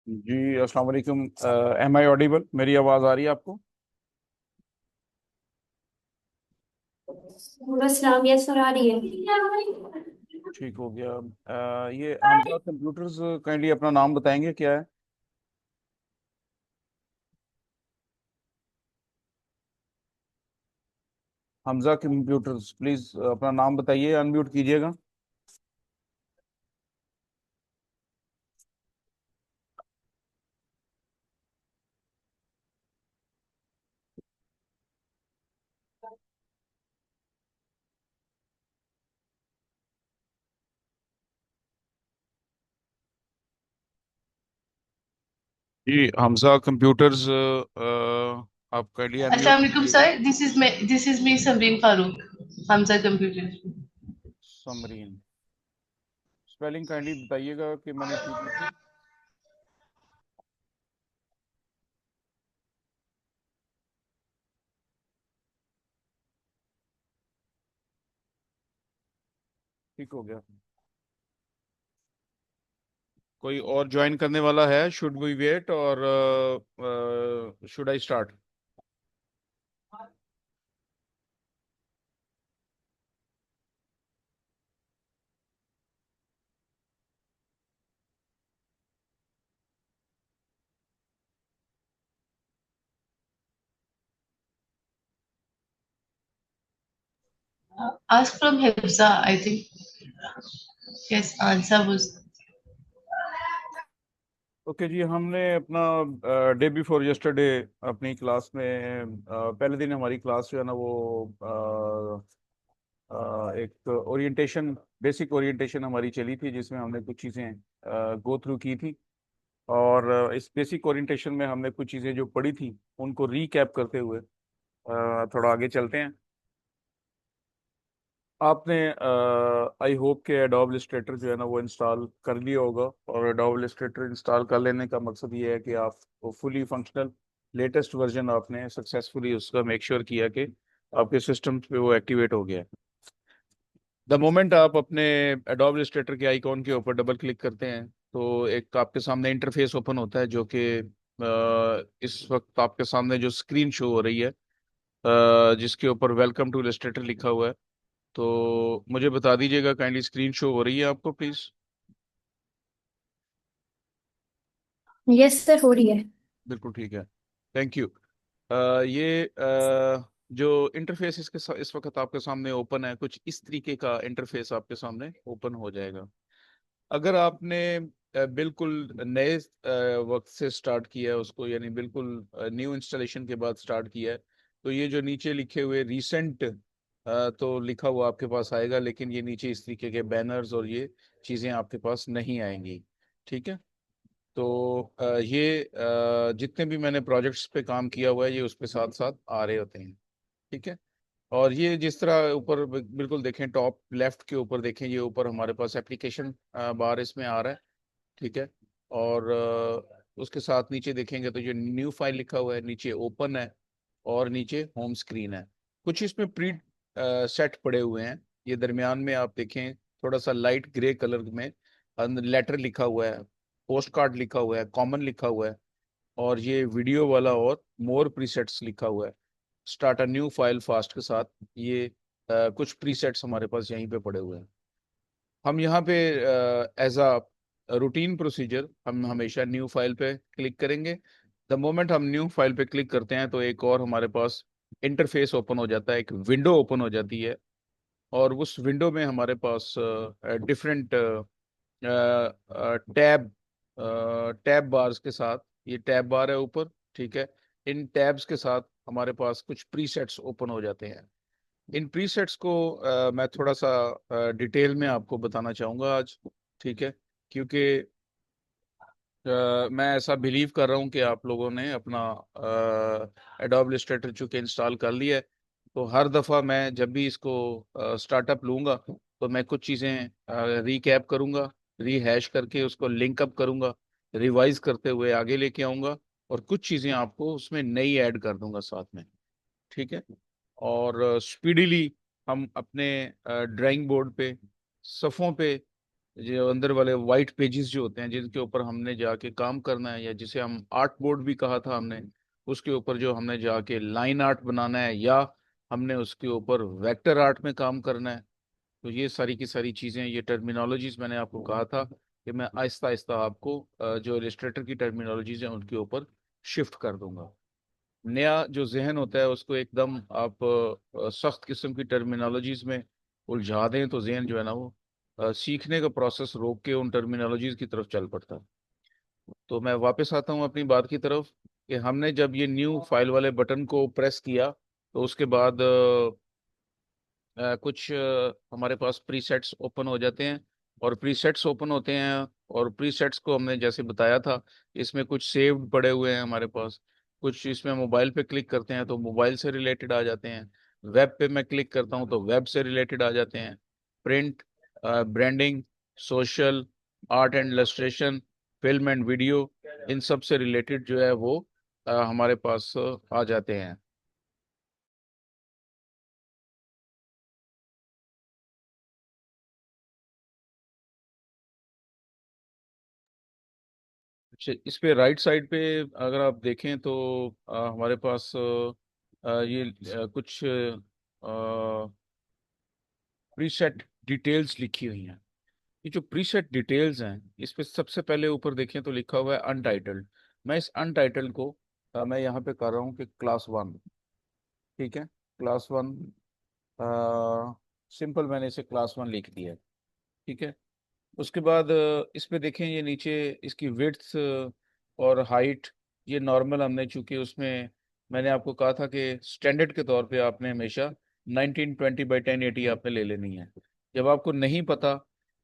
जी, अस्सलाम वालेकुम। Am I audible? मेरी आवाज़ आ रही है आपको? बस नाम यस आ रही है। ठीक हो गया। ये हमजा कंप्यूटर्स, काइंडली अपना नाम बताएंगे क्या है? हमजा कंप्यूटर्स, प्लीज़ अपना नाम बताइए, अनम्यूट कीजिएगा। जी, हमजा कंप्यूटर्स, आप काइंडली अनम्यूट Assalamu alaikum कीजिएगा। sir. This is me Samreen Farooq. Hamza Computer. Samreen, spelling kindly बताइएगा कि मैंने ठीक लिखी। ठीक हो गया। कोई और ज्वाइन करने वाला है? Should we wait or should I start? Ask from Hafsa, I think. Yes, answer was. Okay जी, हमने अपना डे बिफोर यस्टरडे अपनी क्लास में पहले दिन हमारी क्लास जो है ना वो एक ओरिएंटेशन, बेसिक ओरिएंटेशन हमारी चली थी, जिसमें हमने कुछ चीज़ें गो थ्रू की थी। और इस बेसिक ओरिएंटेशन में हमने कुछ चीज़ें जो पढ़ी थी उनको रीकैप करते हुए थोड़ा आगे चलते हैं। आपने आई होप के एडोब इलस्ट्रेटर जो है ना वो इंस्टॉल कर लिया होगा। और एडोब इलस्ट्रेटर इंस्टॉल कर लेने का मकसद ये है कि आप फुली फंक्शनल लेटेस्ट वर्जन आपने सक्सेसफुली उसका मेक श्योर किया कि आपके सिस्टम पे वो एक्टिवेट हो गया है। द मोमेंट आप अपने एडोब इलस्ट्रेटर के आइकॉन के ऊपर डबल क्लिक करते हैं तो एक आपके सामने इंटरफेस ओपन होता है, जो कि इस वक्त आपके सामने जो स्क्रीन शो हो रही है, जिसके ऊपर वेलकम टू इलस्ट्रेटर लिखा हुआ है। तो मुझे बता दीजिएगा, काइंडली स्क्रीन शो हो रही है आपको प्लीज? यस सर हो रही है। बिल्कुल ठीक है। Thank you. ये जो इंटरफेस इस वक्त आपके सामने ओपन है, कुछ इस तरीके का इंटरफेस आपके सामने ओपन हो जाएगा। अगर आपने बिल्कुल नए वक्त से स्टार्ट किया है उसको, यानी बिल्कुल न्यू इंस्टॉलेशन के बाद स्टार्ट किया है, तो ये जो नीचे लिखे हुए रीसेंट तो लिखा हुआ आपके पास आएगा, लेकिन ये नीचे इस तरीके के बैनर्स और ये चीज़ें आपके पास नहीं आएंगी। ठीक है। तो ये जितने भी मैंने प्रोजेक्ट्स पे काम किया हुआ है ये उसके साथ साथ आ रहे होते हैं। ठीक है। और ये जिस तरह ऊपर बिल्कुल देखें, टॉप लेफ्ट के ऊपर देखें, ये ऊपर हमारे पास एप्लीकेशन बार इसमें आ रहा है। ठीक है। और उसके साथ नीचे देखेंगे तो जो न्यू फाइल लिखा हुआ है, नीचे ओपन है, और नीचे होम स्क्रीन है। कुछ इसमें प्री सेट पड़े हुए हैं। ये दरमियान में आप देखें, थोड़ा सा लाइट ग्रे कलर में लेटर लिखा हुआ है, पोस्ट कार्ड लिखा हुआ है, कॉमन लिखा हुआ है, और ये वीडियो वाला और मोर प्रीसेट्स लिखा हुआ है। Start a new file fast के साथ ये कुछ प्रीसेट्स हमारे पास यहीं पे पड़े हुए हैं। हम यहाँ पे एज अ रूटीन प्रोसीजर हम हमेशा न्यू फाइल पे क्लिक करेंगे। द मोमेंट हम न्यू फाइल पे क्लिक करते हैं तो एक और हमारे पास इंटरफेस ओपन हो जाता है, एक विंडो ओपन हो जाती है। और उस विंडो में हमारे पास डिफरेंट टैब टैब बार्स के साथ, ये टैब बार है ऊपर। ठीक है। इन टैब्स के साथ हमारे पास कुछ प्रीसेट्स ओपन हो जाते हैं। इन प्रीसेट्स को मैं थोड़ा सा डिटेल में आपको बताना चाहूँगा आज। ठीक है। क्योंकि मैं ऐसा बिलीव कर रहा हूँ कि आप लोगों ने अपना एडोब इलस्ट्रेटर चूंकि इंस्टॉल कर लिया है, तो हर दफ़ा मैं जब भी इसको स्टार्टअप लूँगा तो मैं कुछ चीज़ें रीकैप करूँगा, रीहैश करके उसको लिंक अप करूँगा, रिवाइज करते हुए आगे लेके आऊँगा, और कुछ चीज़ें आपको उसमें नई ऐड कर दूंगा साथ में। ठीक है। और स्पीडीली हम अपने ड्राइंग बोर्ड पे, सफ़ों पे जो अंदर वाले वाइट पेजेस जो होते हैं जिनके ऊपर हमने जाके काम करना है, या जिसे हम आर्ट बोर्ड भी कहा था हमने, उसके ऊपर जो हमने जाके लाइन आर्ट बनाना है, या हमने उसके ऊपर वेक्टर आर्ट में काम करना है। तो ये सारी की सारी चीज़ें, ये टर्मिनोलॉजीज मैंने आपको कहा था कि मैं आहिस्ता आहिस्ता आपको जो इलिस्ट्रेटर की टर्मिनोलॉजीज हैं उनके ऊपर शिफ्ट कर दूंगा। नया जो जहन होता है उसको एकदम आप सख्त किस्म की टर्मिनोलॉजीज में उलझा दें तो जहन जो है ना वो सीखने का प्रोसेस रोक के उन टर्मिनोलॉजीज की तरफ चल पड़ता है। तो मैं वापस आता हूँ अपनी बात की तरफ कि हमने जब ये न्यू फाइल वाले बटन को प्रेस किया तो उसके बाद कुछ हमारे पास प्रीसेट्स ओपन हो जाते हैं, और प्रीसेट्स ओपन होते हैं, और प्रीसेट्स को हमने जैसे बताया था, इसमें कुछ सेव्ड पड़े हुए हैं हमारे पास। कुछ इसमें मोबाइल पे क्लिक करते हैं तो मोबाइल से रिलेटेड आ जाते हैं, वेब पे मैं क्लिक करता हूँ तो वेब से रिलेटेड आ जाते हैं। Print, branding, social, art and illustration, film and video, इन सब से रिलेटेड जो है वो हमारे पास आ जाते हैं। अच्छा, इस पे राइट साइड पे अगर आप देखें तो हमारे पास ये कुछ प्रीसेट डिटेल्स लिखी हुई हैं। ये जो प्रीसेट डिटेल्स हैं इस पे सबसे पहले ऊपर देखें तो लिखा हुआ है अनटाइटल्ड। मैं इस अनटाइटल्ड को मैं यहाँ पे कर रहा हूँ कि क्लास वन। ठीक है, क्लास वन, सिंपल मैंने इसे क्लास वन लिख दिया है। ठीक है, उसके बाद इस पे देखें ये नीचे इसकी विड्थ और हाइट, ये नॉर्मल हमने, चूंकि उसमें मैंने आपको कहा था कि स्टैंडर्ड के तौर पे आपने हमेशा 1920 by 1080 आपने ले लेनी है। जब आपको नहीं पता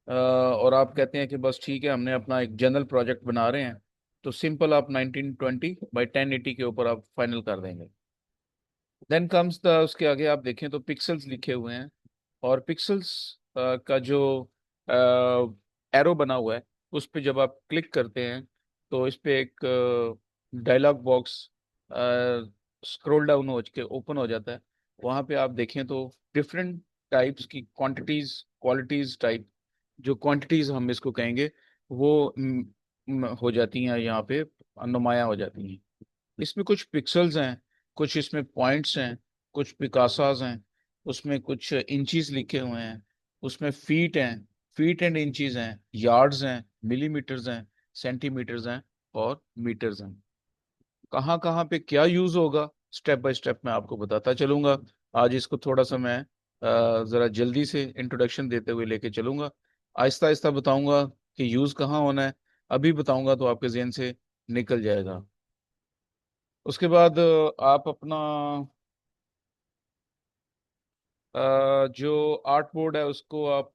और आप कहते हैं कि बस ठीक है हमने अपना एक जनरल प्रोजेक्ट बना रहे हैं, तो सिंपल आप 1920 by 1080 के ऊपर आप फाइनल कर देंगे। देन कम्स द, उसके आगे आप देखें तो पिक्सल्स लिखे हुए हैं, और पिक्सल्स का जो एरो बना हुआ है उस पे जब आप क्लिक करते हैं तो इस पे एक डायलॉग बॉक्स स्क्रॉल डाउन हो के ओपन हो जाता है। वहाँ पे आप देखें तो डिफरेंट टाइप्स की क्वांटिटीज, क्वालिटीज टाइप, जो क्वांटिटीज हम इसको कहेंगे वो हो जाती हैं यहाँ पे, नुमाया हो जाती हैं। इसमें कुछ पिक्सल्स हैं, कुछ इसमें पॉइंट्स हैं, कुछ पिकासाज हैं, उसमें कुछ इंचीज लिखे हुए हैं, उसमें फीट हैं, फीट एंड इंचीज हैं, यार्ड्स हैं, मिलीमीटर्स हैं, सेंटीमीटर्स हैं, और मीटर्स हैं। कहाँ कहाँ पे क्या यूज होगा स्टेप बाय स्टेप मैं आपको बताता चलूंगा। आज इसको थोड़ा सा मैं जरा जल्दी से इंट्रोडक्शन देते हुए लेके चलूंगा, आहिस्ता आहिस्ता बताऊंगा कि यूज कहाँ होना है। अभी बताऊंगा तो आपके जहन से निकल जाएगा। उसके बाद आप अपना जो आर्ट बोर्ड है उसको आप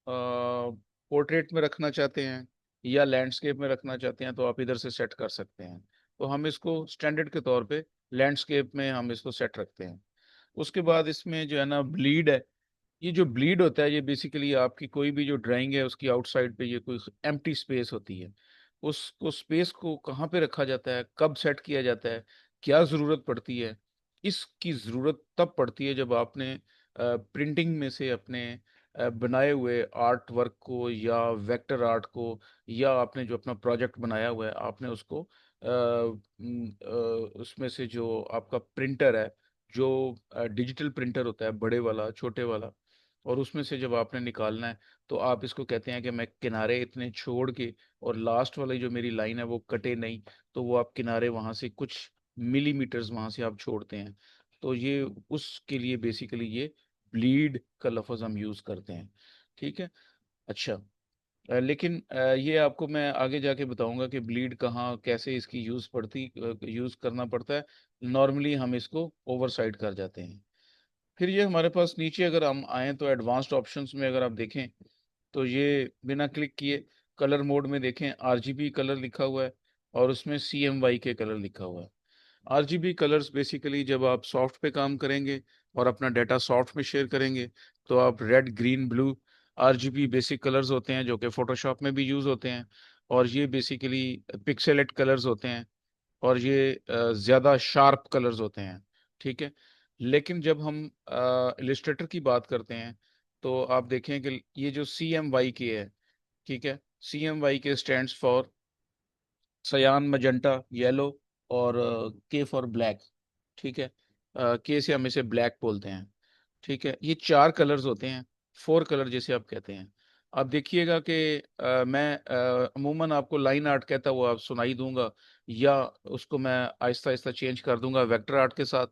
पोर्ट्रेट में रखना चाहते हैं या लैंडस्केप में रखना चाहते हैं तो आप इधर से सेट कर सकते हैं। तो हम इसको स्टैंडर्ड के तौर पे लैंडस्केप में हम इसको सेट रखते हैं। उसके बाद इसमें जो है ना ब्लीड है, ये जो ब्लीड होता है ये बेसिकली आपकी कोई भी जो ड्राइंग है उसकी आउटसाइड पे ये कोई एम्प्टी स्पेस होती है, उसको स्पेस को कहाँ पे रखा जाता है, कब सेट किया जाता है, क्या ज़रूरत पड़ती है। इसकी ज़रूरत तब पड़ती है जब आपने प्रिंटिंग में से अपने बनाए हुए आर्ट वर्क को या वेक्टर आर्ट को, या आपने जो अपना प्रोजेक्ट बनाया हुआ है आपने उसको उसमें से जो आपका प्रिंटर है, जो डिजिटल प्रिंटर होता है बड़े वाला छोटे वाला, और उसमें से जब आपने निकालना है तो आप इसको कहते हैं कि मैं किनारे इतने छोड़ के, और लास्ट वाली जो मेरी लाइन है वो कटे नहीं, तो वो आप किनारे वहां से कुछ मिलीमीटर्स वहां से आप छोड़ते हैं। तो ये उसके लिए बेसिकली ये ब्लीड का लफ्ज हम यूज करते हैं। ठीक है, अच्छा। लेकिन ये आपको मैं आगे जाके बताऊंगा कि ब्लीड कहाँ कैसे इसकी यूज करना पड़ता है। नॉर्मली हम इसको ओवर साइड कर जाते हैं। फिर ये हमारे पास नीचे अगर हम आए तो एडवांस्ड ऑप्शंस में अगर आप देखें तो ये बिना क्लिक किए कलर मोड में देखें आरजीबी कलर लिखा हुआ है, और उसमें सीएमवाई के कलर लिखा हुआ है। आरजीबी कलर्स बेसिकली जब आप सॉफ्ट पे काम करेंगे और अपना डाटा सॉफ्ट में शेयर करेंगे तो आप red, green, blue, RGB basic colours होते हैं जो कि फोटोशॉप में भी यूज होते हैं, और ये बेसिकली पिक्सेलेट कलर्स होते हैं, और ये ज़्यादा शार्प कलर्स होते हैं। ठीक है, लेकिन जब हम इलिस्ट्रेटर की बात करते हैं तो आप देखें कि ये जो सी एम वाई की है, ठीक है। CMYK स्टैंड्स फॉर सयान, मजेंटा, येलो, और K फॉर ब्लैक। ठीक है। K से हम इसे ब्लैक बोलते हैं। ठीक है, ये चार कलर्स होते हैं, फोर कलर जैसे आप कहते हैं। आप देखिएगा कि मैं अमूमन आपको लाइन आर्ट कहता हुआ आप सुनाई दूंगा, या उसको मैं आहिस्ता आहिस्ता चेंज कर दूंगा वेक्टर आर्ट के साथ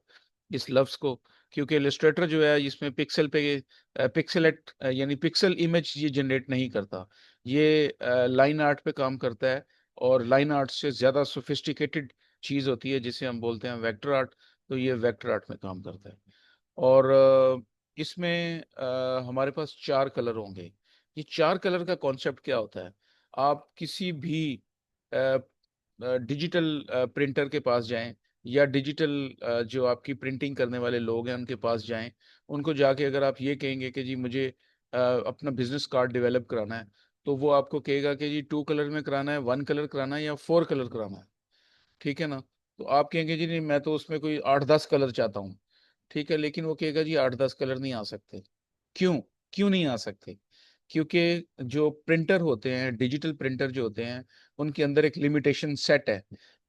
इस लफ्ज को, क्योंकि इलस्ट्रेटर जो है इसमें पिक्सल पे पिक्सेलेट यानी पिक्सल इमेज ये जनरेट नहीं करता, ये लाइन आर्ट पे काम करता है। और लाइन आर्ट से ज़्यादा सोफिस्टिकेटेड चीज़ होती है जिसे हम बोलते हैं वेक्टर आर्ट, तो ये वेक्टर आर्ट में काम करता है। और इसमें हमारे पास चार कलर होंगे। ये चार कलर का कॉन्सेप्ट क्या होता है? आप किसी भी डिजिटल प्रिंटर के पास जाएं, या डिजिटल जो आपकी प्रिंटिंग करने वाले लोग हैं उनके पास जाएं, उनको जाके अगर आप ये कहेंगे कि जी मुझे अपना बिजनेस कार्ड डेवलप कराना है, तो वो आपको कहेगा कि जी 2 कलर में कराना है, 1 कलर कराना है, या 4 कलर कराना है। ठीक है ना? तो आप कहेंगे जी नहीं, मैं तो उसमें कोई 8-10 कलर चाहता हूँ। ठीक है, लेकिन वो कहेगा जी 8-10 कलर नहीं आ सकते। क्यों? क्यों नहीं आ सकते? क्योंकि जो प्रिंटर होते हैं, डिजिटल प्रिंटर जो होते हैं, उनके अंदर एक लिमिटेशन सेट है।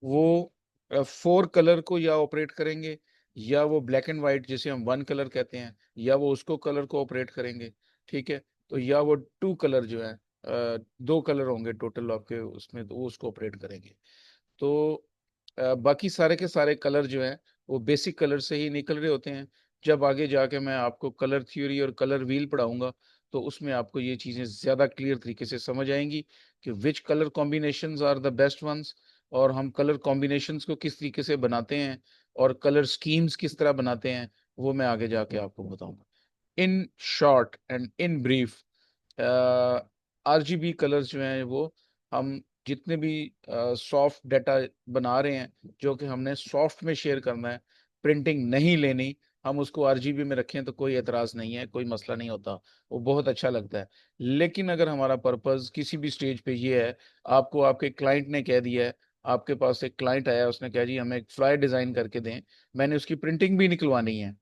वो 4 कलर को या ऑपरेट करेंगे, या वो ब्लैक एंड वाइट जिसे हम 1 कलर कहते हैं, या वो उसको कलर को ऑपरेट करेंगे। ठीक है, तो या वो 2 कलर जो है, 2 कलर होंगे टोटल आपके उसमें, तो वो उसको ऑपरेट करेंगे। तो बाकी सारे के सारे कलर जो हैं वो बेसिक कलर से ही निकल रहे होते हैं। जब आगे जाके मैं आपको कलर थ्योरी और कलर व्हील पढ़ाऊंगा, तो उसमें आपको ये चीज़ें ज़्यादा क्लियर तरीके से समझ आएंगी कि which colour combinations are the best ones, और हम कलर कॉम्बिनेशंस को किस तरीके से बनाते हैं, और कलर स्कीम्स किस तरह बनाते हैं, वो मैं आगे जाके आपको बताऊंगा। In short and in brief, RGB colours जो हैं वो हम जितने भी सॉफ्ट डाटा बना रहे हैं, जो कि हमने सॉफ्ट में शेयर करना है, प्रिंटिंग नहीं लेनी, हम उसको RGB में रखें तो कोई एतराज़ नहीं है, कोई मसला नहीं होता, वो बहुत अच्छा लगता है। लेकिन अगर हमारा पर्पस किसी भी स्टेज पे ये है, आपको आपके क्लाइंट ने कह दिया है, आपके पास एक क्लाइंट आया, उसने कहा जी हमें एक फ्लायर डिज़ाइन करके दें, मैंने उसकी प्रिंटिंग भी निकलवानी है,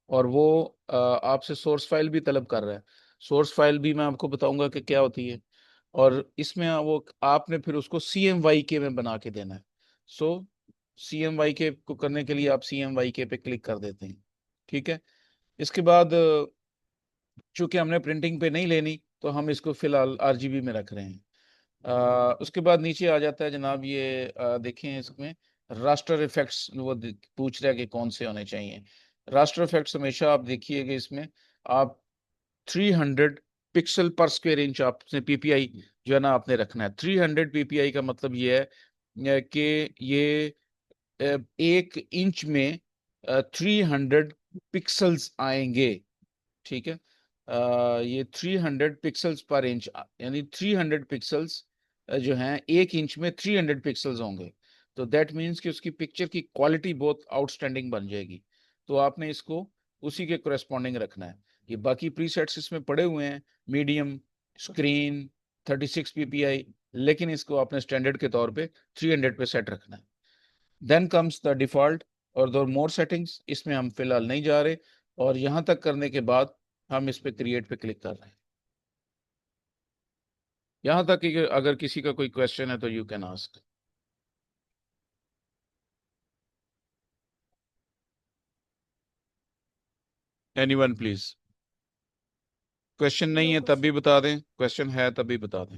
और वो आपसे सोर्स फाइल भी तलब कर रहा है। सोर्स फाइल भी मैं आपको बताऊंगा कि क्या होती है, और इसमें वो आपने फिर उसको CMYK में बना के देना है। सो CMYK को करने के लिए आप CMYK पे क्लिक कर देते हैं। ठीक है। इसके बाद चूंकि हमने प्रिंटिंग पे नहीं लेनी, तो हम इसको फिलहाल RGB में रख रहे हैं। उसके बाद नीचे आ जाता है जनाब, ये देखें इसमें रास्टर इफेक्ट्स, वो पूछ रहा है कि कौन से होने चाहिए। रास्टर इफेक्ट्स हमेशा आप देखिएगा इसमें, आप 300 पिक्सल पर स्क्वायर इंच आपने PPI जो है ना आपने रखना है। 300 PPI का मतलब ये है कि ये 1 इंच में 300 पिक्सल्स आएंगे। ठीक है। ये 300 पिक्सल्स पर इंच, यानी 300 पिक्सल्स जो हैं 1 इंच में 300 पिक्सल्स होंगे। तो दैट मीन्स कि उसकी पिक्चर की क्वालिटी बहुत आउटस्टैंडिंग बन जाएगी। तो आपने इसको उसी के कोरेस्पॉन्डिंग रखना है। ये बाकी प्रीसेट्स इसमें पड़े हुए हैं, मीडियम, स्क्रीन, 36 PPI, लेकिन इसको आपने स्टैंडर्ड के तौर पे 300 पे सेट रखना है। देन कम्स द डिफॉल्ट और द मोर सेटिंग्स, इसमें हम फिलहाल नहीं जा रहे। और यहाँ तक करने के बाद हम इस पे क्रिएट पे क्लिक कर रहे हैं। यहाँ तक कि अगर किसी का कोई क्वेश्चन है तो you can ask anyone please. Question नहीं नो है तब भी क्वेश्चन। बता दें, क्वेश्चन है तब भी बता दें।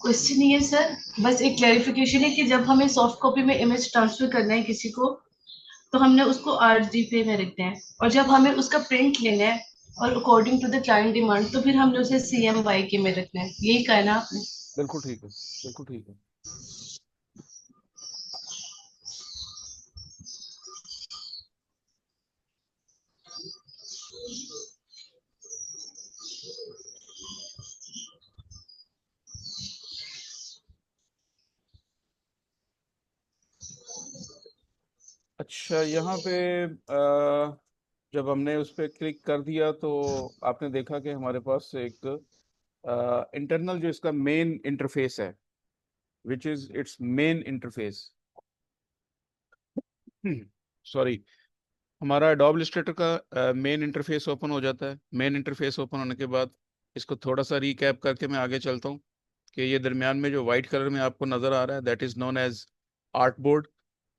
क्वेश्चन नहीं है सर, बस एक क्लैरिफिकेशन है कि जब हमें सॉफ्ट कॉपी में इमेज ट्रांसफर करना है किसी को, तो हमने उसको RGB में रखते हैं, और जब हमें उसका प्रिंट लेना है और according to the client demand, तो फिर हमने उसे CMYK में रखना है। यही कहा है ना आपने? बिल्कुल ठीक है, बिल्कुल ठीक है। अच्छा, यहाँ पे जब हमने उस पर क्लिक कर दिया तो आपने देखा कि हमारे पास एक इंटरनल जो इसका मेन इंटरफेस है, which is it's main interface, sorry, हमारा एडोब इलस्ट्रेटर का मेन इंटरफेस ओपन हो जाता है। मेन इंटरफेस ओपन होने के बाद इसको थोड़ा सा रिकैप करके मैं आगे चलता हूँ कि ये दरमियान में जो वाइट कलर में आपको नज़र आ रहा है, that is known as art board.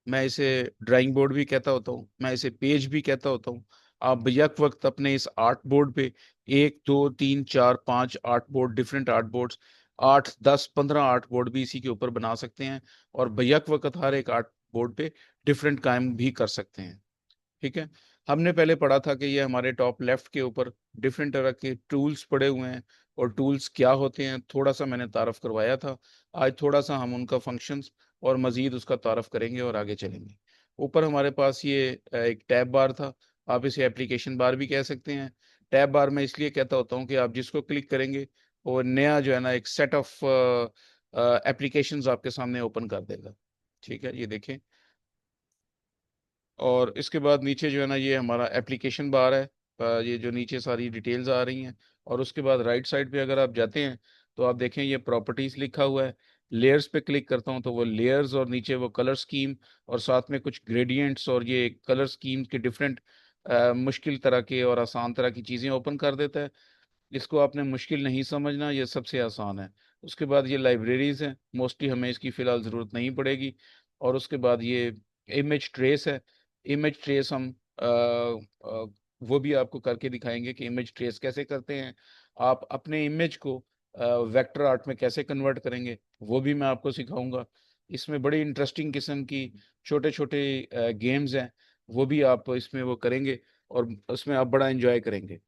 मैं इसे ड्राइंग बोर्ड भी कहता होता हूँ, मैं इसे पेज भी कहता होता हूँ। आप यक वक्त अपने इस आर्ट बोर्ड पे 1 2 3 4 5 art board, different art boards, 8 10 15 art board भी इसी के ऊपर बना सकते हैं। और बैक वक्त हर एक आर्ट बोर्ड पे डिफरेंट काम भी कर सकते हैं। ठीक है। हमने पहले पढ़ा था कि ये हमारे टॉप लेफ्ट के ऊपर डिफरेंट तरह के टूल्स पड़े हुए हैं, और टूल्स क्या होते हैं थोड़ा सा मैंने तारफ करवाया था। आज थोड़ा सा हम उनका फंक्शंस और मजीद उसका तारफ करेंगे और आगे चलेंगे। ऊपर हमारे पास ये एक टैब बार था। आप इसे एप्लीकेशन बार भी कह सकते हैं। टैब बार मैं इसलिए कहता होता हूँ कि आप जिसको क्लिक करेंगे वो नया जो है ना एक सेट ऑफ एप्लीकेशंस आपके सामने ओपन कर देगा। ठीक है, ये देखें। और इसके बाद नीचे जो है ना ये हमारा एप्लीकेशन बार है। ये जो नीचे सारी डिटेल्स आ रही हैं। और उसके बाद राइट साइड पे अगर आप जाते हैं तो आप देखें ये प्रॉपर्टीज लिखा हुआ है। लेयर्स पे क्लिक करता हूँ तो वो लेयर्स, और नीचे वो कलर स्कीम, और साथ में कुछ ग्रेडियंट्स और ये कलर स्कीम के डिफरेंट मुश्किल तरह के और आसान तरह की चीज़ें ओपन कर देता है। इसको आपने मुश्किल नहीं समझना, ये सबसे आसान है। उसके बाद ये लाइब्रेरीज हैं, मोस्टली हमें इसकी फ़िलहाल ज़रूरत नहीं पड़ेगी। और उसके बाद ये इमेज ट्रेस है। इमेज ट्रेस हम वो भी आपको करके दिखाएंगे कि इमेज ट्रेस कैसे करते हैं। आप अपने इमेज को वेक्टर आर्ट में कैसे कन्वर्ट करेंगे वो भी मैं आपको सिखाऊंगा। इसमें बड़ी इंटरेस्टिंग किस्म की छोटे छोटे गेम्स हैं, वो भी आप इसमें वो करेंगे और उसमें आप बड़ा एंजॉय करेंगे।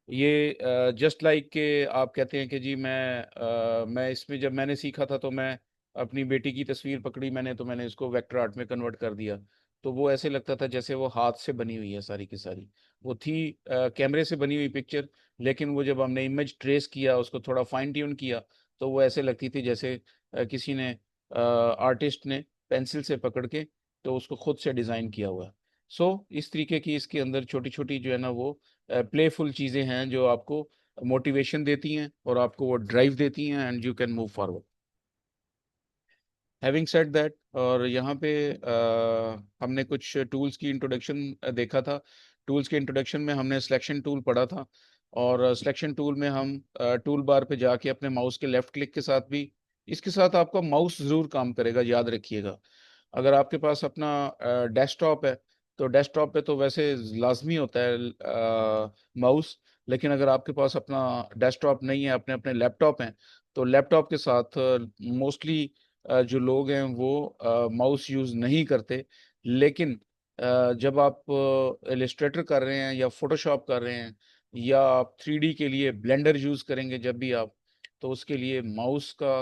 ये जस्ट लाइक के आप कहते हैं कि जी मैं इसमें जब मैंने सीखा था तो मैं अपनी बेटी की तस्वीर पकड़ी मैंने, तो मैंने इसको वेक्टर आर्ट में कन्वर्ट कर दिया। तो वो ऐसे लगता था जैसे वो हाथ से बनी हुई है सारी की सारी। वो थी कैमरे से बनी हुई पिक्चर, लेकिन वो जब हमने इमेज ट्रेस किया, उसको थोड़ा फाइन ट्यून किया, तो वो ऐसे लगती थी जैसे किसी ने आर्टिस्ट ने पेंसिल से पकड़ के तो उसको खुद से डिज़ाइन किया हुआ है। इस तरीके की इसके अंदर छोटी छोटी जो है ना वो प्लेफुल चीज़ें हैं जो आपको मोटिवेशन देती हैं और आपको वो ड्राइव देती हैं, and you can move forward. Having said that, और यहाँ पे हमने कुछ टूल्स की इंट्रोडक्शन देखा था। टूल्स के इंट्रोडक्शन में हमने सिलेक्शन टूल पढ़ा था। और सिलेक्शन टूल में हम टूल बार पे जाके अपने माउस के लेफ्ट क्लिक के साथ भी, इसके साथ आपका माउस ज़रूर काम करेगा, याद रखिएगा। अगर आपके पास अपना डेस्कटॉप है तो डेस्कटॉप पे तो वैसे लाजमी होता है माउस। लेकिन अगर आपके पास अपना डेस्कटॉप नहीं है, अपने अपने लैपटॉप हैं, तो लैपटॉप के साथ मोस्टली जो लोग हैं वो माउस यूज़ नहीं करते। लेकिन जब आप इलस्ट्रेटर कर रहे हैं या फोटोशॉप कर रहे हैं, या आप 3D के लिए ब्लेंडर यूज़ करेंगे जब भी आप, तो उसके लिए माउस का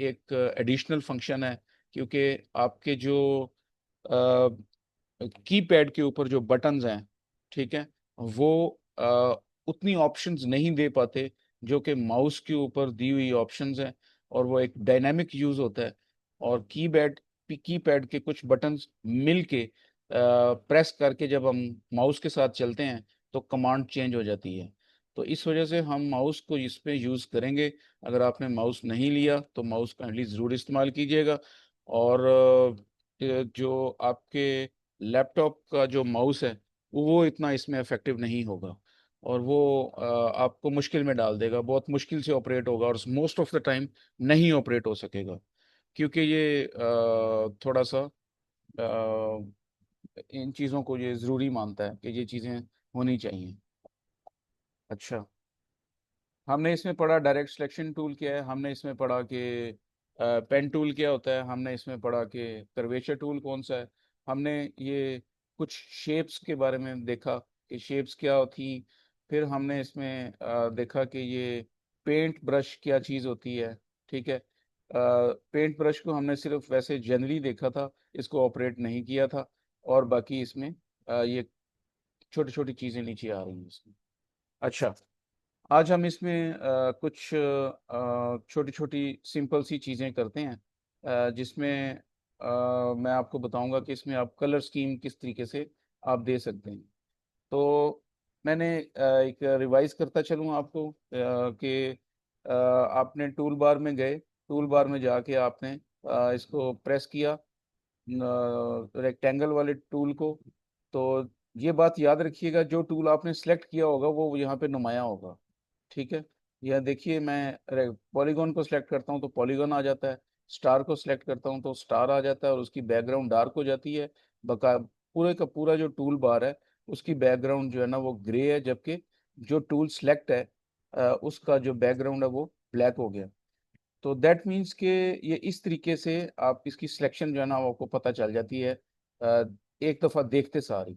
एक एडिशनल फंक्शन है। क्योंकि आपके जो कीपैड के ऊपर जो बटन्स हैं, ठीक है, वो उतनी ऑप्शंस नहीं दे पाते जो कि माउस के ऊपर दी हुई ऑप्शंस हैं। और वो एक डायनामिक यूज होता है। और कीपैड के कुछ बटन्स मिल के प्रेस करके जब हम माउस के साथ चलते हैं तो कमांड चेंज हो जाती है। तो इस वजह से हम माउस को इस पे यूज़ करेंगे। अगर आपने माउस नहीं लिया तो माउस काइंडली ज़रूर इस्तेमाल कीजिएगा। और जो आपके लैपटॉप का जो माउस है वो इतना इसमें इफेक्टिव नहीं होगा। और वो आपको मुश्किल में डाल देगा, बहुत मुश्किल से ऑपरेट होगा, और मोस्ट ऑफ द टाइम नहीं ऑपरेट हो सकेगा। क्योंकि ये थोड़ा सा इन चीज़ों को ये ज़रूरी मानता है कि ये चीज़ें होनी चाहिए। अच्छा, हमने इसमें पढ़ा डायरेक्ट सिलेक्शन टूल क्या है, हमने इसमें पढ़ा कि पेन टूल क्या होता है, हमने इसमें पढ़ा कि कर्वेचर टूल कौन सा है। हमने ये कुछ शेप्स के बारे में देखा कि शेप्स क्या होती। फिर हमने इसमें देखा कि ये पेंट ब्रश क्या चीज़ होती है। ठीक है। पेंट ब्रश को हमने सिर्फ वैसे जनरली देखा था, इसको ऑपरेट नहीं किया था। और बाकी इसमें ये छोटी छोटी चीज़ें नीचे आ रही हैं इसमें। अच्छा, आज हम इसमें कुछ छोटी छोटी सिंपल सी चीज़ें करते हैं, जिसमें मैं आपको बताऊंगा कि इसमें आप कलर स्कीम किस तरीके से आप दे सकते हैं। तो मैंने एक रिवाइज करता चलूँ आपको कि आपने टूल बार में गए, टूल बार में जाके आपने इसको प्रेस किया रेक्टेंगल वाले टूल को। तो ये बात याद रखिएगा, जो टूल आपने सेलेक्ट किया होगा वो यहाँ पे नुमाया होगा। ठीक है, यह देखिए, मैं पॉलीगॉन को सिलेक्ट करता हूँ तो पॉलीगॉन आ जाता है, स्टार को सिलेक्ट करता हूँ तो स्टार आ जाता है, और उसकी बैकग्राउंड डार्क हो जाती है। बका पूरे का पूरा जो टूल बार है उसकी बैकग्राउंड जो है ना वो ग्रे है, जबकि जो टूल सेलेक्ट है उसका जो बैकग्राउंड है वो ब्लैक हो गया। तो दैट मीन्स कि ये इस तरीके से आप इसकी सिलेक्शन जो है ना वो आपको पता चल जाती है एक दफ़ा देखते सार ही।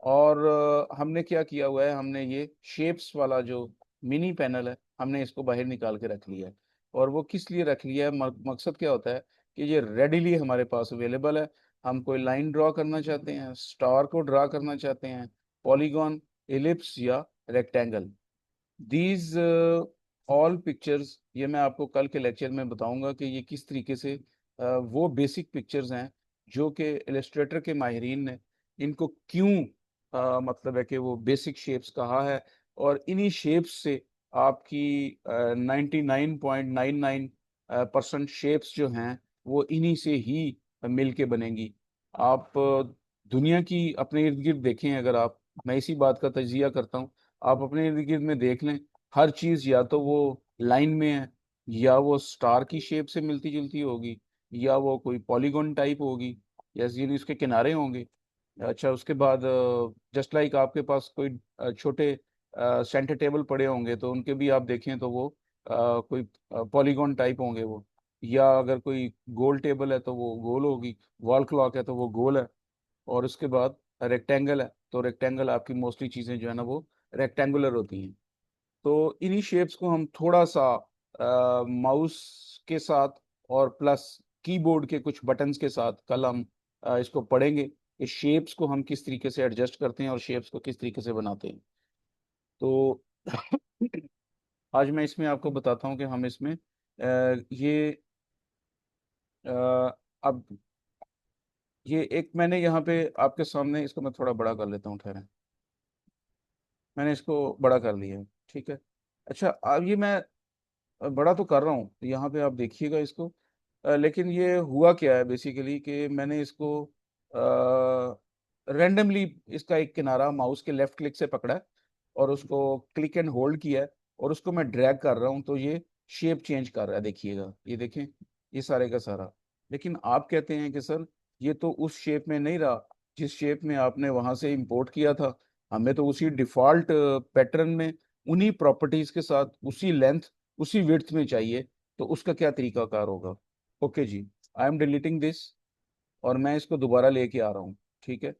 और हमने क्या किया हुआ है, हमने ये शेप्स वाला जो मिनी पैनल है हमने इसको बाहर निकाल के रख लिया है। और वो किस लिए रख लिया है, मकसद क्या होता है कि ये रेडिली हमारे पास अवेलेबल है। हम कोई लाइन ड्रॉ करना चाहते हैं, स्टार को ड्रा करना चाहते हैं, पॉलीगॉन, एलिप्स या रेक्टेंगल, दीज ऑल पिक्चर्स, ये मैं आपको कल के लेक्चर में बताऊंगा कि ये किस तरीके से वो बेसिक पिक्चर्स हैं जो कि इलस्ट्रेटर के माहिरीन ने इनको क्यों मतलब है कि वो बेसिक शेप्स कहा है। और इन्हीं शेप्स से आपकी 99.99% शेप्स जो हैं वो इन्हीं से ही मिल के बनेंगी। आप दुनिया की अपने इर्द गिर्द देखें, अगर आप, मैं इसी बात का तजिया करता हूँ, आप अपने इर्द गिर्द में देख लें, हर चीज या तो वो लाइन में है, या वो स्टार की शेप से मिलती जुलती होगी, या वो कोई पॉलीगॉन टाइप होगी, या यानी उसके किनारे होंगे। अच्छा, उसके बाद जस्ट लाइक आपके पास कोई छोटे सेंटर टेबल पड़े होंगे तो उनके भी आप देखें तो वो कोई पॉलीगॉन टाइप होंगे वो, या अगर कोई गोल टेबल है तो वो गोल होगी, वॉल क्लॉक है तो वो गोल है। और उसके बाद रेक्टेंगल है तो रेक्टेंगल आपकी मोस्टली चीज़ें जो है ना वो रेक्टेंगुलर होती हैं। तो इन्हीं शेप्स को हम थोड़ा सा माउस के साथ और प्लस कीबोर्ड के कुछ बटन्स के साथ कल हम इसको पढ़ेंगे कि शेप्स को हम किस तरीके से एडजस्ट करते हैं और शेप्स को किस तरीके से बनाते हैं। तो आज मैं इसमें आपको बताता हूँ कि हम इसमें ये अब ये एक मैंने यहाँ पे आपके सामने, इसको मैं थोड़ा बड़ा कर लेता हूँ, ठहरें, मैंने इसको बड़ा कर लिया है। ठीक है। अच्छा, अब ये मैं बड़ा तो कर रहा हूँ, यहाँ पे आप देखिएगा इसको। लेकिन ये हुआ क्या है बेसिकली कि मैंने इसको रैंडमली इसका एक किनारा माउस के लेफ्ट क्लिक से पकड़ा है और उसको क्लिक एंड होल्ड किया है, और उसको मैं ड्रैग कर रहा हूँ तो ये शेप चेंज कर रहा है, देखिएगा, ये देखें, ये सारे का सारा। लेकिन आप कहते हैं कि सर ये तो उस शेप में नहीं रहा जिस शेप में आपने वहां से इंपोर्ट किया था, हमें तो उसी डिफॉल्ट पैटर्न में उन्हीं प्रॉपर्टीज के साथ उसी लेंथ उसी विड्थ में चाहिए, तो उसका क्या तरीकाकार होगा। ओके जी, आई एम डिलीटिंग दिस, और मैं इसको दोबारा लेके आ रहा हूँ। ठीक है।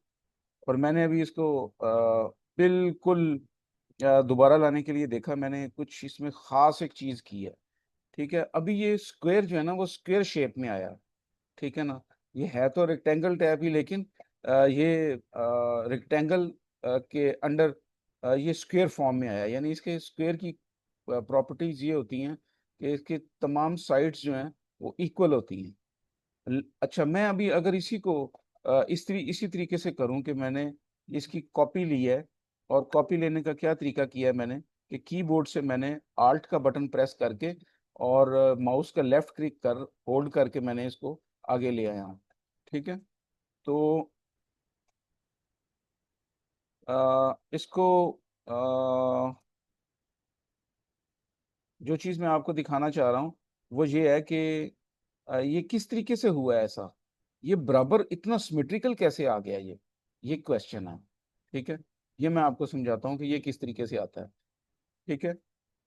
और मैंने अभी इसको बिल्कुल दोबारा लाने के लिए देखा, मैंने कुछ इसमें खास एक चीज़ की है। ठीक है, अभी ये स्क्वायर जो है ना वो स्क्वायर शेप में आया। ठीक है ना, ये है तो रेक्टेंगल टैप ही, लेकिन ये रेक्टेंगल के अंडर ये स्क्वायर फॉर्म में आया, यानी इसके स्क्वायर की प्रॉपर्टीज ये होती हैं कि इसके तमाम साइड्स जो हैं वो इक्वल होती हैं। अच्छा, मैं अभी अगर इसी को इसी तरीके से करूं कि मैंने इसकी कॉपी ली है, और कॉपी लेने का क्या तरीका किया है मैंने कि कीबोर्ड से मैंने आल्ट का बटन प्रेस करके और माउस का लेफ्ट क्लिक कर होल्ड करके मैंने इसको आगे ले आया हूँ। ठीक है। तो इसको जो चीज़ मैं आपको दिखाना चाह रहा हूँ वो ये है कि ये किस तरीके से हुआ है ऐसा, ये बराबर इतना सिमेट्रिकल कैसे आ गया, ये क्वेश्चन है। ठीक है, ये मैं आपको समझाता हूँ कि ये किस तरीके से आता है। ठीक है,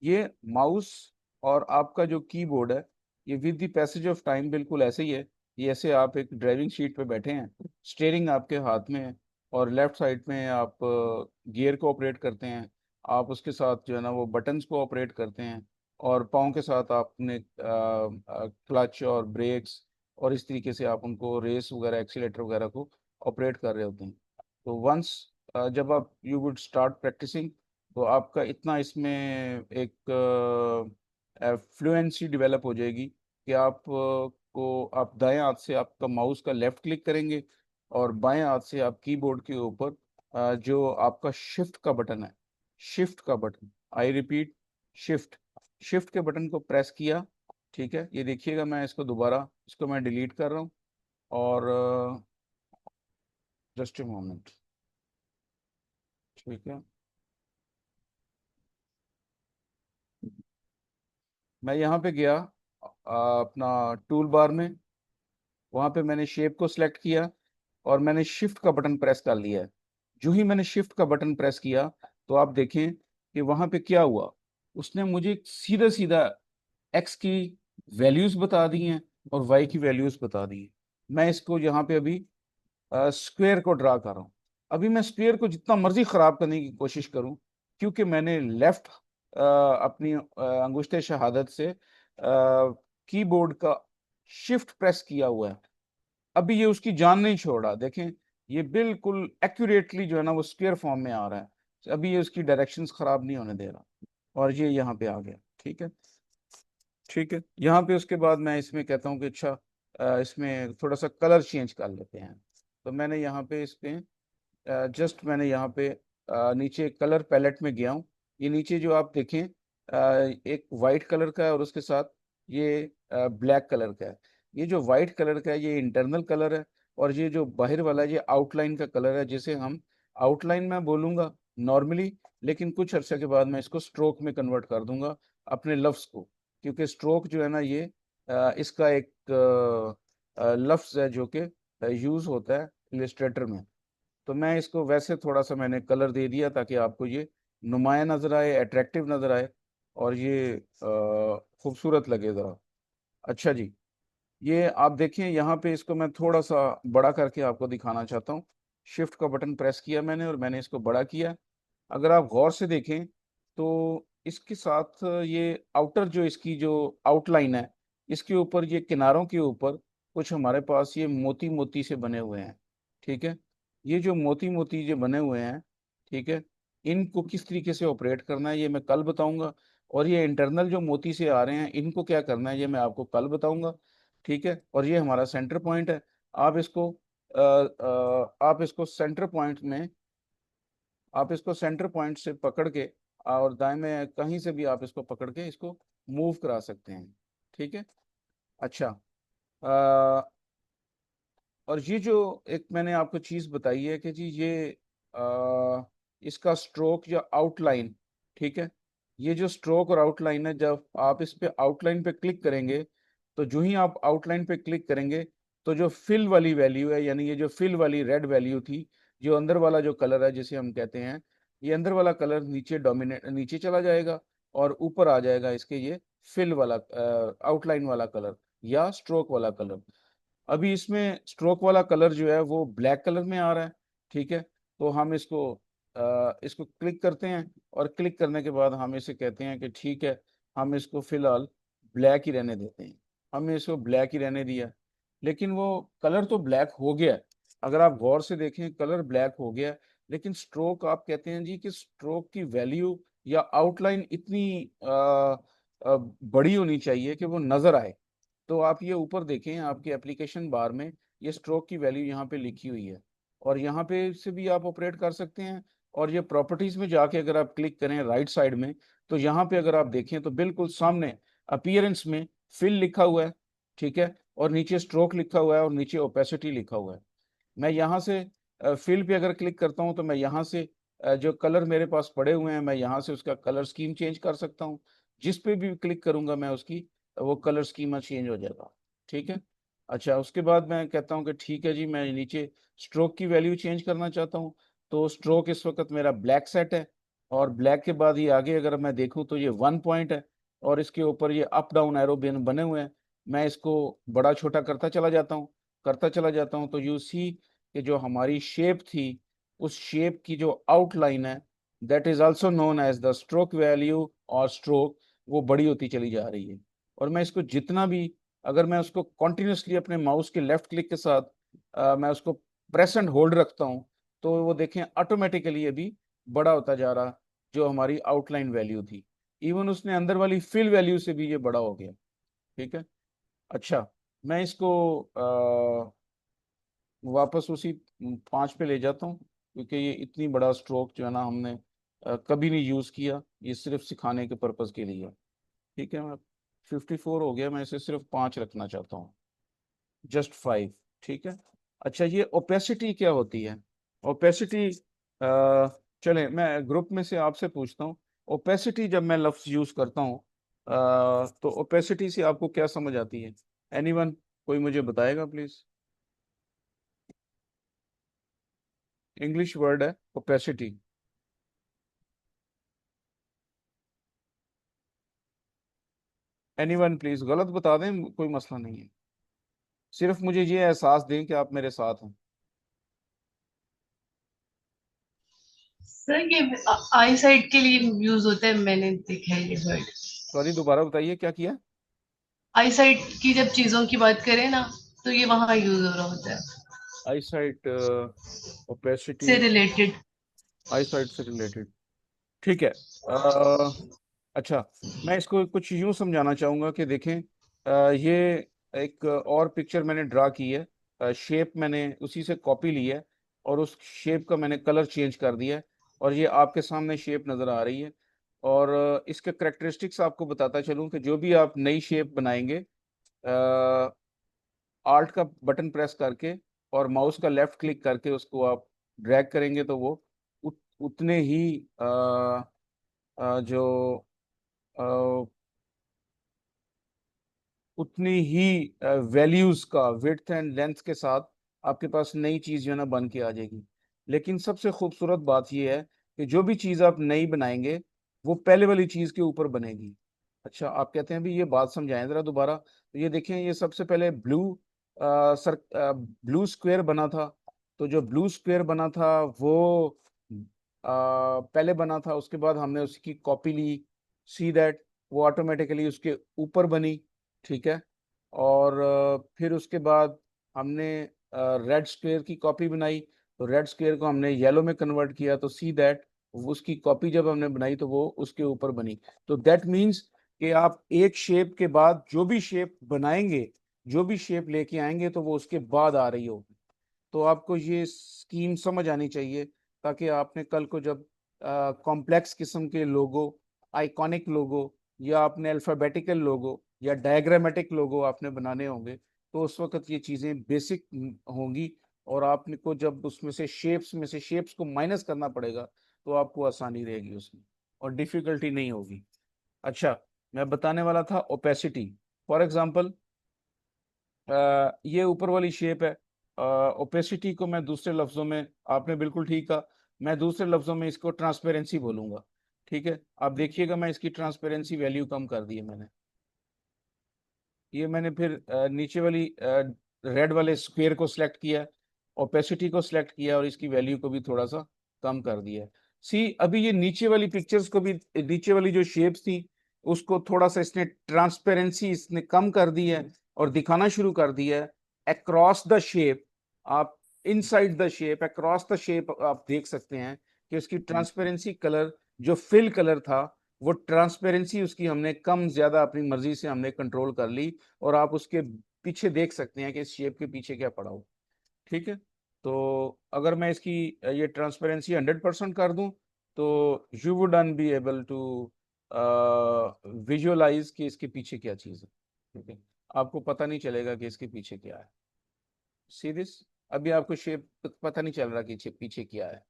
ये माउस और आपका जो कीबोर्ड है ये with the passage of time बिल्कुल ऐसे ही है। ये ऐसे आप एक ड्राइविंग सीट पे बैठे हैं, स्टीयरिंग आपके हाथ में है, और लेफ्ट साइड में आप गियर को ऑपरेट करते हैं, आप उसके साथ जो है ना वो बटन्स को ऑपरेट करते हैं, और पाँव के साथ आपने क्लच और ब्रेक्स, और इस तरीके से आप उनको रेस वगैरह एक्सीलेटर वगैरह को ऑपरेट कर रहे होते हैं। तो वंस जब आप यू वुड स्टार्ट प्रैक्टिसिंग तो आपका इतना इसमें एक फ्लुएंसी डेवलप हो जाएगी कि को आप दाएं हाथ से आपका माउस का लेफ्ट क्लिक करेंगे, और बाएं हाथ से आप कीबोर्ड के ऊपर जो आपका शिफ्ट का बटन है, शिफ्ट का button, I repeat, shift, shift के बटन को प्रेस किया। ठीक है, ये देखिएगा, मैं इसको दोबारा, इसको मैं डिलीट कर रहा हूँ, और जस्ट ए मोमेंट, ठीक है, मैं यहाँ पे गया अपना टूल बार में, वहाँ पे मैंने शेप को सिलेक्ट किया और मैंने शिफ्ट का बटन प्रेस कर लिया है। जो ही मैंने शिफ्ट का बटन प्रेस किया तो आप देखें कि वहाँ पे क्या हुआ, उसने मुझे सीधा सीधा एक्स की वैल्यूज बता दी हैं और वाई की वैल्यूज बता दी हैं। मैं इसको यहाँ पे अभी स्क्वायर को ड्रा कर रहा हूँ। अभी मैं स्क्वायर को जितना मर्जी खराब करने की कोशिश करूँ, क्योंकि मैंने लेफ्ट अपनी अंगुष्ठे शहादत से कीबोर्ड का शिफ्ट प्रेस किया हुआ है, अभी ये उसकी जान नहीं छोड़ रहा। देखें, ये बिल्कुल एक्यूरेटली जो है ना वो स्क्वायर फॉर्म में आ रहा है। अभी ये उसकी डायरेक्शंस खराब नहीं होने दे रहा और ये यहाँ पे आ गया। ठीक है, ठीक है, यहाँ पे उसके बाद मैं इसमें कहता हूँ कि अच्छा इसमें थोड़ा सा कलर चेंज कर लेते हैं। तो मैंने यहाँ पे इस पे जस्ट मैंने यहाँ पे नीचे कलर पैलेट में गया हूँ। ये नीचे जो आप देखें एक वाइट कलर का है और उसके साथ ये ब्लैक कलर का है। ये जो वाइट कलर का है ये इंटरनल कलर है और ये जो बाहर वाला है ये आउटलाइन का कलर है, जिसे हम आउटलाइन में बोलूँगा नॉर्मली, लेकिन कुछ अर्से के बाद मैं इसको स्ट्रोक में कन्वर्ट कर दूंगा अपने लफ्ज़ को, क्योंकि स्ट्रोक जो है ना ये इसका एक लफ्ज़ है जो कि यूज़ होता है इलिस्ट्रेटर में। तो मैं इसको वैसे थोड़ा सा मैंने कलर दे दिया ताकि आपको ये नुमाया नज़र आए, अट्रैक्टिव नज़र आए और ये खूबसूरत लगे ज़रा। अच्छा जी, ये आप देखें यहाँ पे इसको मैं थोड़ा सा बड़ा करके आपको दिखाना चाहता हूँ। शिफ्ट का बटन प्रेस किया मैंने और मैंने इसको बड़ा किया। अगर आप गौर से देखें तो इसके साथ ये आउटर जो इसकी जो आउटलाइन है, इसके ऊपर ये किनारों के ऊपर कुछ हमारे पास ये मोती मोती से बने हुए हैं। ठीक है, ये जो मोती मोती जो बने हुए हैं, ठीक है, इनको किस तरीके से ऑपरेट करना है ये मैं कल बताऊंगा। और ये इंटरनल जो मोती से आ रहे हैं इनको क्या करना है ये मैं आपको कल बताऊंगा। ठीक है, और ये हमारा सेंटर पॉइंट है। आप इसको आप इसको सेंटर पॉइंट में, आप इसको सेंटर पॉइंट से पकड़ के और दाएं में कहीं से भी आप इसको पकड़ के इसको मूव करा सकते हैं। ठीक है, अच्छा, और ये जो एक मैंने आपको चीज़ बताई है कि जी ये इसका स्ट्रोक या आउटलाइन, ठीक है, ये जो स्ट्रोक और आउटलाइन है, जब आप इस पे आउटलाइन पे क्लिक करेंगे तो जो ही आप आउटलाइन पे क्लिक करेंगे तो जो फिल वाली वैल्यू है, यानी ये जो फिल वाली रेड वैल्यू थी, जो अंदर वाला जो कलर है जिसे हम कहते हैं, ये अंदर वाला कलर नीचे डोमिनेट नीचे चला जाएगा और ऊपर आ जाएगा इसके ये फिल वाला आउटलाइन वाला कलर या स्ट्रोक वाला कलर। अभी इसमें स्ट्रोक वाला कलर जो है वो ब्लैक कलर में आ रहा है। ठीक है, तो हम इसको क्लिक करते हैं और क्लिक करने के बाद हम इसे कहते हैं कि ठीक है, हम इसको फिलहाल ब्लैक ही रहने देते हैं। हमने इसको ब्लैक ही रहने दिया, लेकिन वो कलर तो ब्लैक हो गया है। अगर आप गौर से देखें कलर ब्लैक हो गया है, लेकिन स्ट्रोक आप कहते हैं जी कि स्ट्रोक की वैल्यू या आउटलाइन इतनी बड़ी होनी चाहिए कि वो नजर आए। तो आप ये ऊपर देखें आपके एप्लीकेशन बार में ये स्ट्रोक की वैल्यू यहाँ पे लिखी हुई है और यहाँ पे से भी आप ऑपरेट कर सकते हैं। और ये प्रॉपर्टीज में जाके अगर आप क्लिक करें राइट साइड में तो यहाँ पे अगर आप देखें तो बिल्कुल सामने अपीयरेंस में फिल लिखा हुआ है। ठीक है, और नीचे स्ट्रोक लिखा हुआ है और नीचे ओपेसिटी लिखा हुआ है। मैं यहाँ से फिल पे अगर क्लिक करता हूँ तो मैं यहाँ से जो कलर मेरे पास पड़े हुए हैं मैं यहाँ से उसका कलर स्कीम चेंज कर सकता हूँ। जिस पे भी क्लिक करूंगा मैं उसकी वो कलर स्कीमा चेंज हो जाएगा। ठीक है, अच्छा, उसके बाद मैं कहता हूँ कि ठीक है जी, मैं नीचे स्ट्रोक की वैल्यू चेंज करना चाहता हूँ। तो स्ट्रोक इस वक्त मेरा ब्लैक सेट है और ब्लैक के बाद ये आगे अगर मैं देखूँ तो ये 1 पॉइंट है और इसके ऊपर ये अप डाउन एरो बने हुए हैं। मैं इसको बड़ा छोटा करता चला जाता हूँ तो यू सी कि जो हमारी शेप थी उस शेप की जो आउटलाइन है, that is also known as the stroke value और स्ट्रोक, वो बड़ी होती चली जा रही है। और मैं इसको जितना भी, अगर मैं उसको कॉन्टिन्यूसली अपने माउस के लेफ्ट क्लिक के साथ मैं उसको प्रेस एंड होल्ड रखता हूँ तो वो देखें ऑटोमेटिकली ये भी बड़ा होता जा रहा, जो हमारी आउटलाइन वैल्यू थी। इवन उसने अंदर वाली फिल वैल्यू से भी ये बड़ा हो गया। ठीक है, अच्छा, मैं इसको वापस उसी 5 पे ले जाता हूँ, क्योंकि ये इतनी बड़ा स्ट्रोक जो है ना हमने कभी नहीं यूज़ किया, ये सिर्फ सिखाने के पर्पज़ के लिए है। ठीक है, मैं 54 हो गया, मैं इसे सिर्फ 5 रखना चाहता हूँ, जस्ट 5। ठीक है, अच्छा, ये ओपेसिटी क्या होती है? ओपेसिटी चले, मैं ग्रुप में से आपसे पूछता हूँ, ओपेसिटी जब मैं लफ्ज यूज करता हूँ तो ओपेसिटी से आपको क्या समझ आती है? एनीवन, कोई मुझे बताएगा प्लीज? इंग्लिश वर्ड है ओपेसिटी। एनीवन प्लीज, गलत बता दें कोई मसला नहीं है, सिर्फ मुझे ये एहसास दें कि आप मेरे साथ हैं। सर ये आई साइट के लिए यूज होता है, मैंने देखा है ये वर्ड। सॉरी, दोबारा बताइए क्या किया? आई साइट की जब चीजों की बात करें ना, तो ये वहां यूज हो रहा होता है, आई साइट, ओपेसिटी, से रिलेटेड। आई साइट से रिलेटेड, ठीक है। अच्छा, मैं इसको कुछ यूं समझाना चाहूंगा कि देखें, ये एक और पिक्चर मैंने ड्रा की है, शेप मैंने उसी से कॉपी ली है और उस शेप का मैंने कलर चेंज कर दिया है, और ये आपके सामने शेप नज़र आ रही है। और इसके करेक्टरिस्टिक्स आपको बताता चलूं कि जो भी आप नई शेप बनाएंगे, आल्ट का बटन प्रेस करके और माउस का लेफ्ट क्लिक करके उसको आप ड्रैग करेंगे तो वो उतने ही जो उतनी ही वैल्यूज का विड्थ एंड लेंथ के साथ आपके पास नई चीज जो है ना बन के आ जाएगी। लेकिन सबसे खूबसूरत बात यह है कि जो भी चीज आप नई बनाएंगे वो पहले वाली चीज के ऊपर बनेगी। अच्छा, आप कहते हैं भी ये बात समझाएं जरा दोबारा, तो ये देखें, ये सबसे पहले ब्लू स्क्वायर बना था। तो जो ब्लू स्क्वायर बना था वो पहले बना था, उसके बाद हमने उसकी कॉपी ली, सी दैट, वो ऑटोमेटिकली उसके ऊपर बनी। ठीक है। और फिर उसके बाद हमने रेड स्क्वेयर की कॉपी बनाई, तो रेड स्क्वेयर को हमने येलो में कन्वर्ट किया, तो सी दैट, उसकी कॉपी जब हमने बनाई तो वो उसके ऊपर बनी। तो दैट मीन्स कि आप एक शेप के बाद जो भी शेप बनाएंगे, जो भी शेप लेके आएंगे, तो वो उसके बाद आ रही होगी। तो आपको ये स्कीम समझ आनी चाहिए, ताकि आपने कल को जब कॉम्प्लेक्स किस्म के लोगो, आइकॉनिक लोगो, या आपने अल्फाबेटिकल लोगो या डायग्रामेटिक लोगो आपने बनाने होंगे, तो उस वक्त ये चीज़ें बेसिक होंगी, और आपने को जब उसमें से शेप्स को माइनस करना पड़ेगा तो आपको आसानी रहेगी उसमें, और डिफिकल्टी नहीं होगी। अच्छा, मैं बताने वाला था ओपेसिटी। फॉर एग्जांपल, ये ऊपर वाली शेप है, ओपेसिटी को मैं दूसरे लफ्जों में, आपने बिल्कुल ठीक कहा, मैं दूसरे लफ्जों में इसको ट्रांसपेरेंसी बोलूंगा। ठीक है, आप देखिएगा, मैं इसकी ट्रांसपेरेंसी वैल्यू कम कर दी है मैंने। ये मैंने फिर नीचे वाली रेड वाले स्क्वायर को सिलेक्ट किया, ओपेसिटी को सिलेक्ट किया, और इसकी वैल्यू को भी थोड़ा सा कम कर दिया है। सी, अभी ये नीचे वाली पिक्चर्स को भी, नीचे वाली जो शेप्स थी उसको थोड़ा सा इसने ट्रांसपेरेंसी इसने कम कर दी है और दिखाना शुरू कर दिया है अक्रॉस द शेप। आप inside the shape, across the shape आप देख सकते हैं कि उसकी ट्रांसपेरेंसी कलर, जो फिल कलर था, वो ट्रांसपेरेंसी उसकी हमने कम ज्यादा अपनी मर्जी से हमने कंट्रोल कर ली, और आप उसके पीछे देख सकते हैं कि इस शेप के पीछे क्या पड़ा हो। ठीक है। तो अगर मैं इसकी ये ट्रांसपेरेंसी 100% कर दूं, तो you would be able to visualise कि इसके पीछे क्या चीज़ है। ठीक है, आपको पता नहीं चलेगा कि इसके पीछे क्या है। सी दिस, अभी आपको शेप पता नहीं चल रहा कि पीछे क्या है।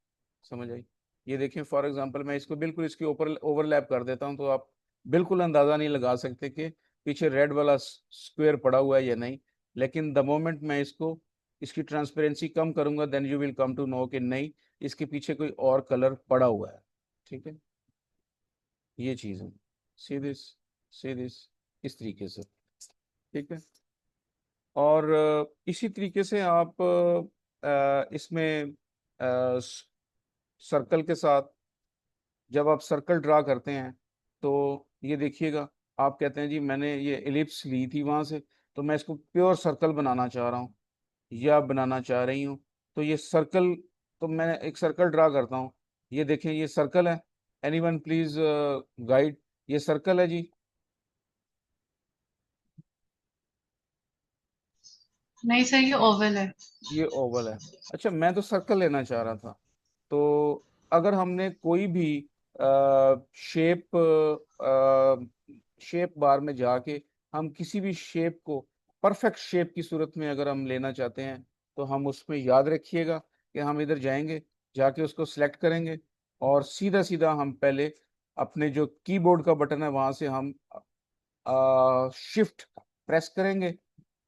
समझ आई? ये देखें, फॉर एग्जांपल मैं इसको बिल्कुल इसके ऊपर ओवरलैप कर देता हूं, तो आप बिल्कुल अंदाजा नहीं लगा सकते कि पीछे रेड वाला स्क्वायर पड़ा हुआ है या नहीं। लेकिन द मोमेंट मैं इसको, इसकी ट्रांसपेरेंसी कम करूंगा, then you will come to know कि नहीं, इसके पीछे कोई और कलर पड़ा हुआ है। ठीक है, ये चीज़ है। सी दिस इस तरीके से। ठीक है। और इसी तरीके से आप इसमें सर्कल के साथ, जब आप सर्कल ड्रा करते हैं, तो ये देखिएगा, आप कहते हैं जी मैंने ये एलिप्स ली थी वहां से, तो मैं इसको प्योर सर्कल बनाना चाह रहा हूँ या बनाना चाह रही हूँ। तो ये सर्कल, तो मैं एक सर्कल ड्रा करता हूँ। ये देखें, ये सर्कल है। एनीवन प्लीज गाइड, ये सर्कल है जी। नहीं सर, ये ओवल है। ये ओवल है। अच्छा, मैं तो सर्कल लेना चाह रहा था। तो अगर हमने कोई भी शेप शेप बार में जाके हम किसी भी शेप को परफेक्ट शेप की सूरत में अगर हम लेना चाहते हैं, तो हम उसमें याद रखिएगा कि हम इधर जाएंगे, जाके उसको सिलेक्ट करेंगे, और सीधा सीधा हम पहले अपने जो कीबोर्ड का बटन है वहां से हम शिफ्ट प्रेस करेंगे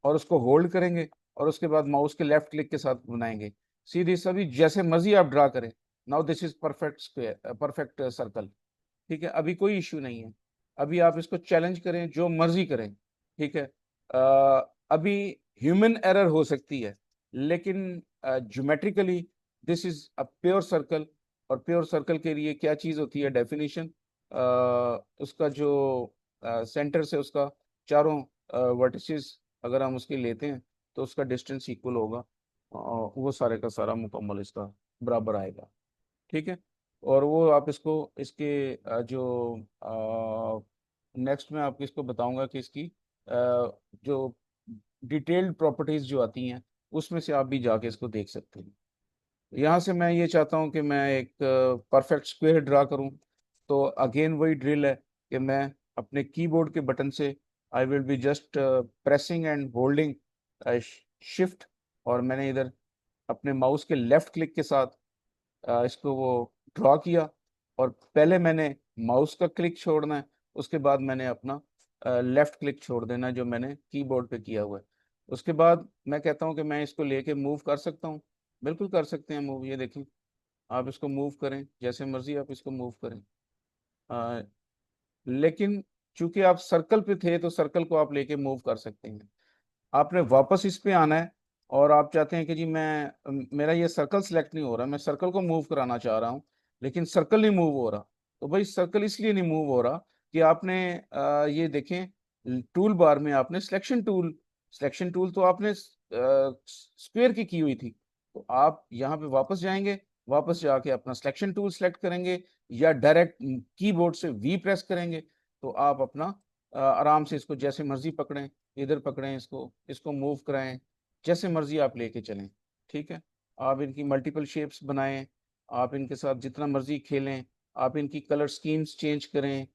और उसको होल्ड करेंगे और उसके बाद माउस के लेफ्ट क्लिक के साथ बनाएंगे। सीधी सभी जैसे मर्जी आप ड्रा करें। Now this is perfect square, perfect circle. ठीक है, अभी कोई इश्यू नहीं है। अभी आप इसको चैलेंज करें, जो मर्जी करें। ठीक है, अभी ह्यूमन एरर हो सकती है, लेकिन geometrically this is a pure circle. और प्योर सर्कल के लिए क्या चीज होती है? डेफिनेशन। उसका जो सेंटर से उसका चारों वर्टिसेस अगर हम उसके लेते हैं तो उसका डिस्टेंस इक्वल होगा। वो सारे का सारा मुकम्मल इसका बराबर आएगा। ठीक है, और वो आप इसको इसके जो नेक्स्ट में आपको इसको बताऊंगा कि इसकी जो डिटेल्ड प्रॉपर्टीज जो आती हैं उसमें से आप भी जाके इसको देख सकते हैं। यहाँ से मैं ये चाहता हूँ कि मैं एक परफेक्ट स्क्वायर ड्रा करूँ। तो अगेन वही ड्रिल है कि मैं अपने कीबोर्ड के बटन से I will be just pressing and holding shift, और मैंने इधर अपने माउस के लेफ्ट क्लिक के साथ इसको वो ड्रॉ किया। और पहले मैंने माउस का क्लिक छोड़ना है, उसके बाद मैंने अपना लेफ्ट क्लिक छोड़ देना है जो मैंने कीबोर्ड पे किया हुआ है। उसके बाद मैं कहता हूँ कि मैं इसको लेके मूव कर सकता हूँ। बिल्कुल कर सकते हैं मूव, ये देखें। आप इसको मूव करें जैसे मर्जी, आप इसको मूव करें। अ, लेकिन चूंकि आप सर्कल पे थे तो सर्कल को आप लेके मूव कर सकते हैं। आपने वापस इस पे आना है और आप चाहते हैं कि जी मेरा ये सर्कल सिलेक्ट नहीं हो रहा, मैं सर्कल को मूव कराना चाह रहा हूँ लेकिन सर्कल नहीं मूव हो रहा। तो भाई सर्कल इसलिए नहीं मूव हो रहा कि आपने ये देखें टूल बार में आपने सिलेक्शन टूल तो आपने स्क्वायर की हुई थी। तो आप यहाँ पे वापस जाएंगे, वापस जाके अपना सिलेक्शन टूल सेलेक्ट करेंगे या डायरेक्ट कीबोर्ड से वी प्रेस करेंगे। तो आप अपना आराम से इसको जैसे मर्जी पकड़ें, इधर पकड़ें, इसको इसको मूव कराएं, जैसे मर्जी आप लेके चलें। ठीक है, आप इनकी मल्टीपल शेप्स बनाएं, आप इनके साथ जितना मर्जी खेलें, आप इनकी कलर स्कीम्स चेंज करें।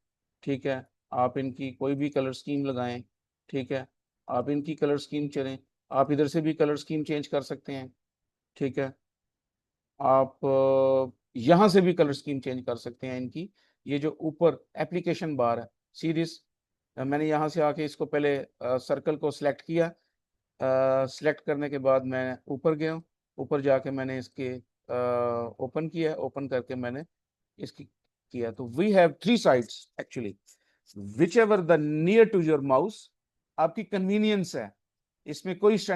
ठीक है, आप इनकी कोई भी कलर स्कीम लगाएं। ठीक है, आप इनकी कलर स्कीम चलें, आप इधर से भी कलर स्कीम चेंज कर सकते हैं। ठीक है, आप यहाँ से भी कलर स्कीम चेंज कर सकते हैं इनकी। ये जो ऊपर एप्लीकेशन बार है सीरीज, मैंने यहाँ से आके इसको पहले सर्कल को सिलेक्ट किया। सिलेक्ट करने के बाद मैं ऊपर गया हूँ, ऊपर जाके मैंने इसके ओपन किया, ओपन करके मैंने इसकी किया। तो we have three sides actually, whichever the near to your mouse, आपकी कन्वीनियंस है, इसमें कोई